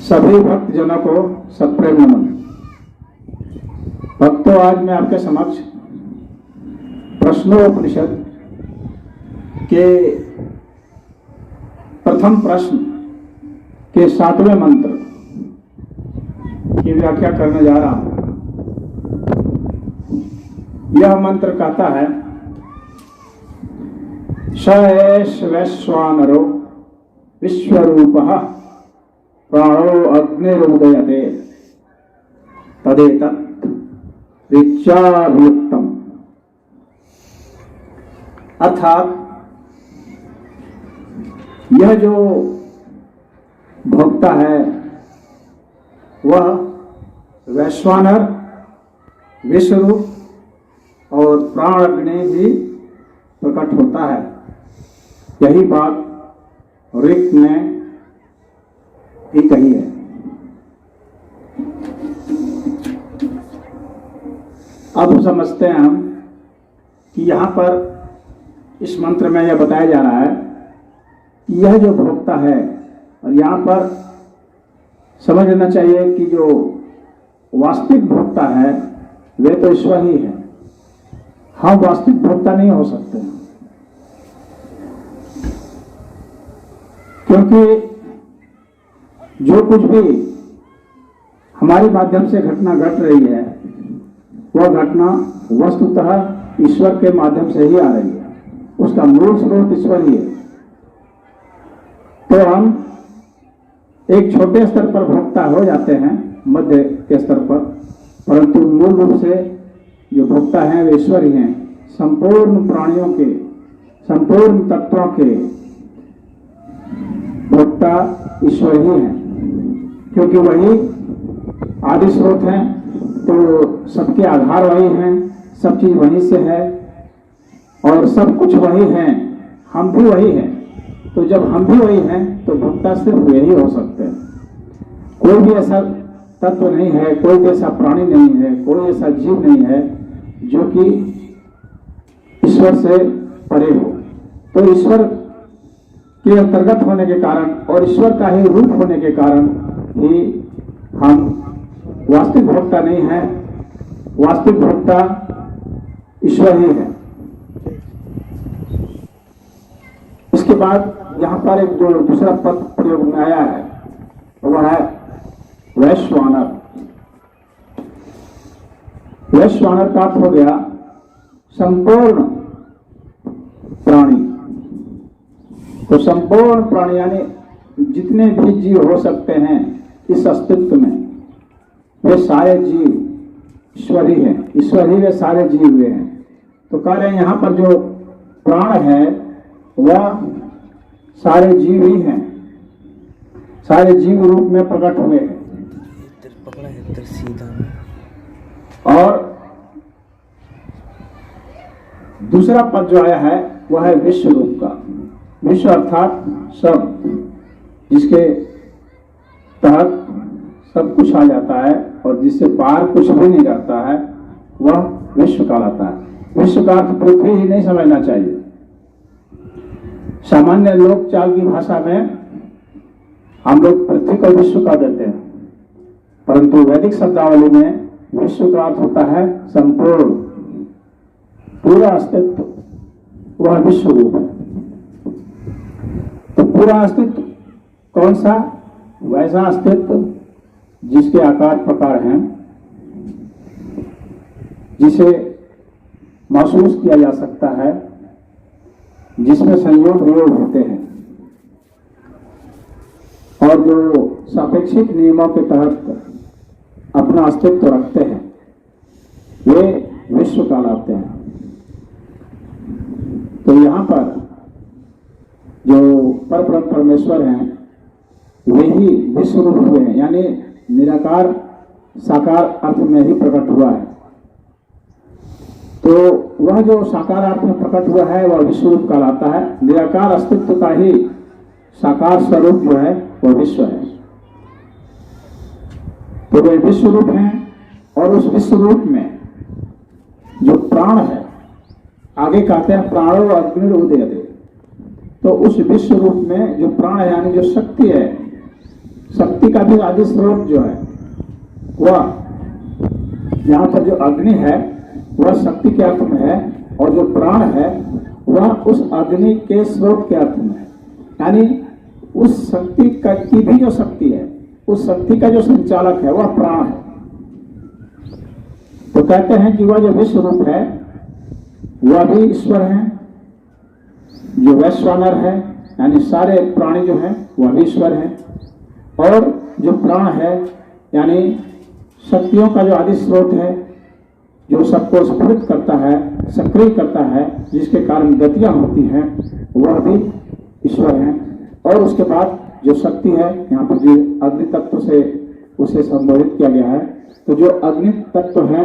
सभी भक्त जनों को सप्रेम नमन। भक्तों, आज मैं आपके समक्ष प्रश्नोपनिषद के प्रथम प्रश्न के 7वें मंत्र की व्याख्या करने जा रहा हूं। यह मंत्र कहता है, स एष वैश्वानरो विश्वरूपः प्राणो अग्निरुदयते तदेतत् ऋचाभियुक्तम्। अर्थात यह जो भोक्ता है वह वैश्वानर, विश्वरूप और प्राण अग्नि भी प्रकट होता है। यही बात ऋक ने भी कही है। अब समझते हैं हम कि यहाँ पर इस मंत्र में यह बताया जा रहा है कि यह जो भोक्ता है, और यहाँ पर समझ लेना चाहिए कि जो वास्तविक भोक्ता है वे तो ईश्वर ही है। हम वास्तविक भोक्ता नहीं हो सकते, क्योंकि जो कुछ भी हमारे माध्यम से घटना घट रही है वह घटना वस्तुतः ईश्वर के माध्यम से ही आ रही है। उसका मूल स्रोत ईश्वर ही है। तो हम एक छोटे स्तर पर भोक्ता हो जाते हैं, मध्य के स्तर पर, परंतु मूल रूप से जो भोक्ता हैं वे ईश्वर ही हैं। संपूर्ण प्राणियों के, संपूर्ण तत्वों के भोक्ता ईश्वर ही हैं, क्योंकि वही आदि स्रोत हैं। तो सबके आधार वही हैं, सब चीज वहीं से है और सब कुछ वही है। हम भी वही हैं। तो जब हम भी वही हैं तो भोक्ता सिर्फ यही हो सकते हैं। कोई भी ऐसा तत्व नहीं है, कोई भी ऐसा प्राणी नहीं है, कोई ऐसा जीव नहीं है जो कि ईश्वर से परे हो। तो ईश्वर के अंतर्गत होने के कारण और ईश्वर का ही रूप होने के कारण ही हम वास्तविक भोक्ता नहीं है। वास्तविक भोक्ता ईश्वर ही है। इसके बाद यहाँ पर एक जो दूसरा पद प्रयोग में आया है वह है वैश्वानर। वैश्वानर का अर्थ हो गया संपूर्ण प्राणी। तो संपूर्ण प्राणी यानी जितने भी जीव हो सकते हैं इस अस्तित्व में, वे सारे जीव ईश्वर ही हैं। ईश्वर ही वे सारे जीव हुए हैं। तो कह रहे हैं यहाँ पर जो प्राण है वह सारे जीव ही हैं, सारे जीव रूप में प्रकट हुए हैं। और दूसरा पद जो आया है वह है विश्व रूप का। विश्व अर्थात सब, जिसके तहत सब कुछ आ जाता है और जिससे बाहर कुछ भी नहीं रहता है वह विश्व कहलाता है। विश्व का अर्थ पृथ्वी ही नहीं समझना चाहिए। सामान्य लोक चाल की भाषा में हम लोग पृथ्वी को विश्व कह देते हैं, परंतु वैदिक शब्दावली में विश्व का अर्थ होता है संपूर्ण, पूरा अस्तित्व। वह विश्व रूप है। तो पूरा अस्तित्व कौन सा? वैसा अस्तित्व जिसके आकार प्रकार हैं, जिसे महसूस किया जा सकता है, जिसमें संयोग वियोग होते हैं और जो सापेक्षिक नियमों के तहत अपना अस्तित्व रखते हैं, वे विश्व कहलाते हैं। तो यहाँ पर जो परब्रह्म परमेश्वर हैं वे ही विश्व रूप हुए हैं, यानी निराकार साकार अर्थ में ही प्रकट हुआ है। तो वह जो साकार अर्थ में प्रकट हुआ है वह विश्व रूप कहलाता है। निराकार अस्तित्व का ही साकार स्वरूप जो है वह विश्व है। तो वे विश्व रूप हैं और उस विश्व रूप में जो प्राण है, आगे कहते हैं प्राणो अग्निरुदयते। तो उस विश्व रूप में जो प्राण है यानी जो शक्ति है, शक्ति का भी आदि स्रोत जो है वह यहाँ पर जो अग्नि है वह शक्ति के अर्थ में है, और जो प्राण है वह उस अग्नि के स्रोत के अर्थ में है। यानी उस शक्ति की भी जो शक्ति है, उस शक्ति का जो संचालक है वह प्राण है। तो कहते हैं कि वह जो विश्व रूप है वह भी ईश्वर है, जो वैश्वानर है यानी सारे प्राणी जो हैं वह भी ईश्वर है, और जो प्राण है यानी शक्तियों का जो आदि स्रोत है, जो सबको स्फुरित करता है, सक्रिय करता है, जिसके कारण गतियां होती हैं, वह भी ईश्वर है। और उसके बाद जो शक्ति है, यहाँ पर जो अग्नि तत्व से उसे संबोधित किया गया है, तो जो अग्नि तत्व है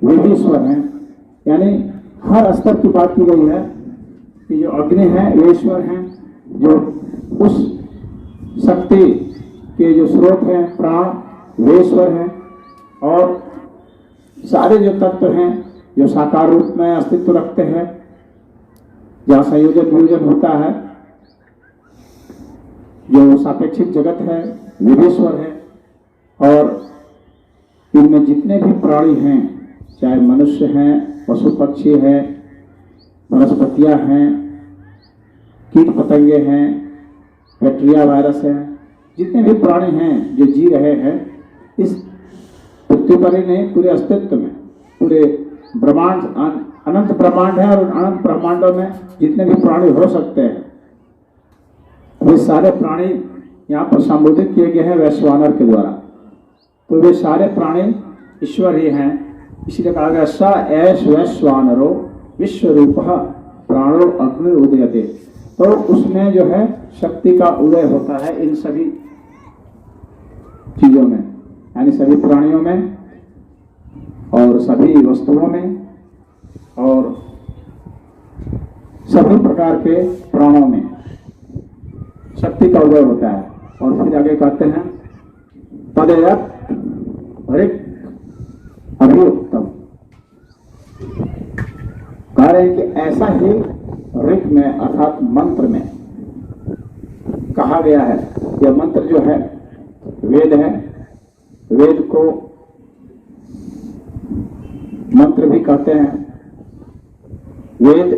वे भी ईश्वर हैं। यानी हर स्तर की बात की गई है कि जो अग्नि है वे ईश्वर हैं, जो उस शक्ति के जो स्रोत हैं प्राण वे ईश्वर हैं, और सारे जो तत्व हैं जो साकार रूप में अस्तित्व रखते हैं, जहाँ संयोजन वियोजन होता है, जो सापेक्षिक जगत है वे भी ईश्वर है। और इनमें जितने भी प्राणी हैं, चाहे मनुष्य हैं, पशु पक्षी हैं, वनस्पतियां हैं, कीट पतंगे हैं, बैक्टीरिया वायरस हैं, जितने भी प्राणी हैं जो जी रहे हैं इस पृथ्वी पर ही नहीं, पूरे अस्तित्व में, पूरे ब्रह्मांड, अनंत ब्रह्मांड है, और अनंत ब्रह्मांडों में जितने भी प्राणी हो सकते हैं वे सारे प्राणी यहाँ पर संबोधित किए गए हैं वैश्वानर के द्वारा। तो वे सारे प्राणी ईश्वर ही हैं। इसलिए कहा गया स एष वैश्वानरो विश्व रूप प्राणो अग्नि उदयते। तो उसमें जो है शक्ति का उदय होता है इन सभी चीजों में, यानी सभी प्राणियों में और सभी वस्तुओं में और सभी प्रकार के प्राणों में शक्ति का उदय होता है। और फिर आगे कहते हैं तदेयत ऋक् अभियुक्तम, कह रहे हैं कि ऐसा ही ऋक् में अर्थात मंत्र में कहा गया है। यह मंत्र जो है वेद है, वेद को मंत्र भी कहते हैं। वेद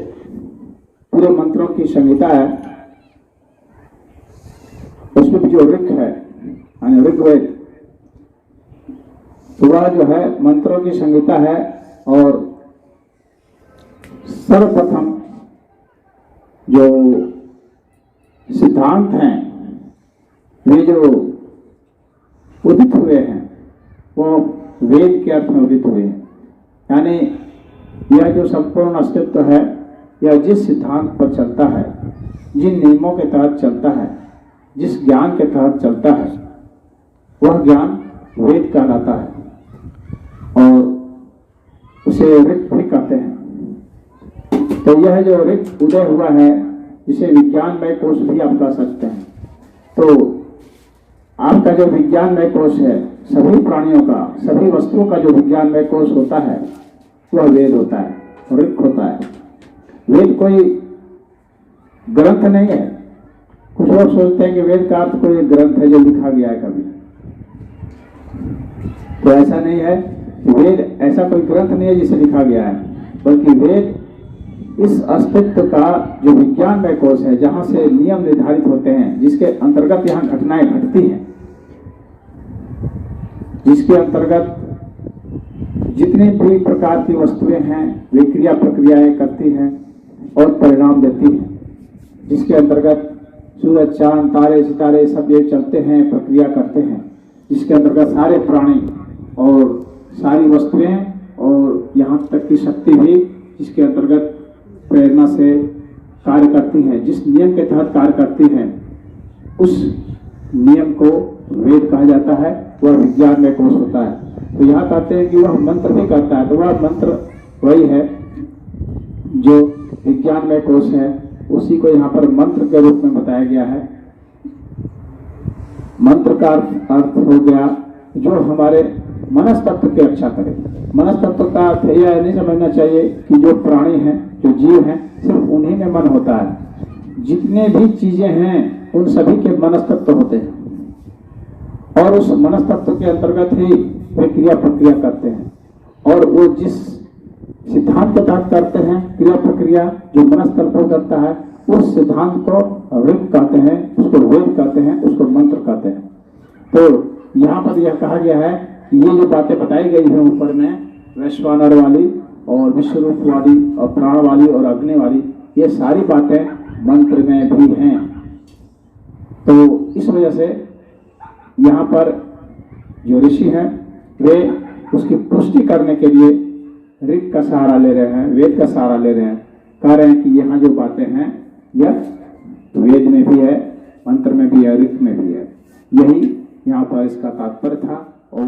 पूरे मंत्रों की संहिता है, उसमें भी जो ऋक् है यानी ऋग्वेद, तो वह जो है मंत्रों की संहिता है। और सर्वप्रथम जो सिद्धांत हैं वे जो उदित हुए हैं वो वेद के अर्थ में उदित हुए हैं। यानी यह जो संपूर्ण अस्तित्व है यह जिस सिद्धांत पर चलता है, जिन नियमों के तहत चलता है, जिस ज्ञान के तहत चलता है, वह ज्ञान वेद कहलाता है और उसे ऋक् भी कहते हैं। तो यह जो ऋक् उदय हुआ है जिसे विज्ञानमय कोश भी आप कह सकते हैं। तो आपका जो विज्ञानमय कोश है, सभी प्राणियों का, सभी वस्तुओं का जो विज्ञानमय कोश होता है वह वेद होता है, ऋक् होता है। वेद कोई ग्रंथ नहीं है। कुछ लोग सोचते हैं कि वेद का अर्थ कोई ग्रंथ है जो लिखा गया है कभी, तो ऐसा नहीं है। वेद ऐसा कोई ग्रंथ नहीं है जिसे लिखा गया है, बल्कि वेद इस अस्तित्व का जो विज्ञानमय कोश है, जहां से नियम निर्धारित होते हैं, जिसके अंतर्गत यहाँ घटनाएं घटती हैं, जिसके अंतर्गत जितने भी प्रकार की वस्तुएं हैं वे क्रिया प्रक्रियाएं करती हैं और परिणाम देती हैं, जिसके अंतर्गत सूरज, चांद, तारे, सितारे सब ये चलते हैं, प्रक्रिया करते हैं, जिसके अंतर्गत सारे प्राणी और सारी वस्तुएं और यहाँ तक की शक्ति भी जिसके अंतर्गत प्रेरणा से कार्य करती हैं, जिस नियम के तहत कार्य करती हैं, उस नियम को वेद कहा जाता है, वह विज्ञान में कोश होता है। तो यहाँ कहते हैं कि वह मंत्र भी कहता है, तो वह मंत्र वही है जो विज्ञान में कोश है, उसी को यहाँ पर मंत्र के रूप में बताया गया है। मंत्र का अर्थ हो गया जो हमारे मनस्तत्व की रक्षा करे। मनस्तत्व का अर्थ यह नहीं समझना चाहिए कि जो प्राणी हैं, जो जीव हैं, सिर्फ उन्हीं में मन होता है। जितने भी चीजें हैं उन सभी के मनस्तत्व होते हैं। और उस मनस तत्व के अंतर्गत ही वे क्रिया प्रक्रिया करते हैं। और वो जिस सिद्धांत के तहत करते हैं क्रिया प्रक्रिया जो मनस तल पर उतरता है, उस सिद्धांत को ऋग कहते हैं, उसको वेद कहते हैं, उसको मंत्र कहते हैं। तो यहाँ पर यह कहा गया है कि ये जो बातें बताई गई है ऊपर में, वैश्वानर वाली और विश्वरूप वाली और प्राण वाली और अग्नि वाली, ये सारी बातें मंत्र में भी हैं। तो इस वजह से यहाँ पर जो ऋषि हैं वे उसकी पुष्टि करने के लिए ऋग का सहारा ले रहे हैं, वेद का सहारा ले रहे हैं, कह रहे हैं कि यहाँ जो बातें हैं यह वेद में भी है, मंत्र में भी है, ऋग में भी है। यही यहाँ पर इसका तात्पर्य था। और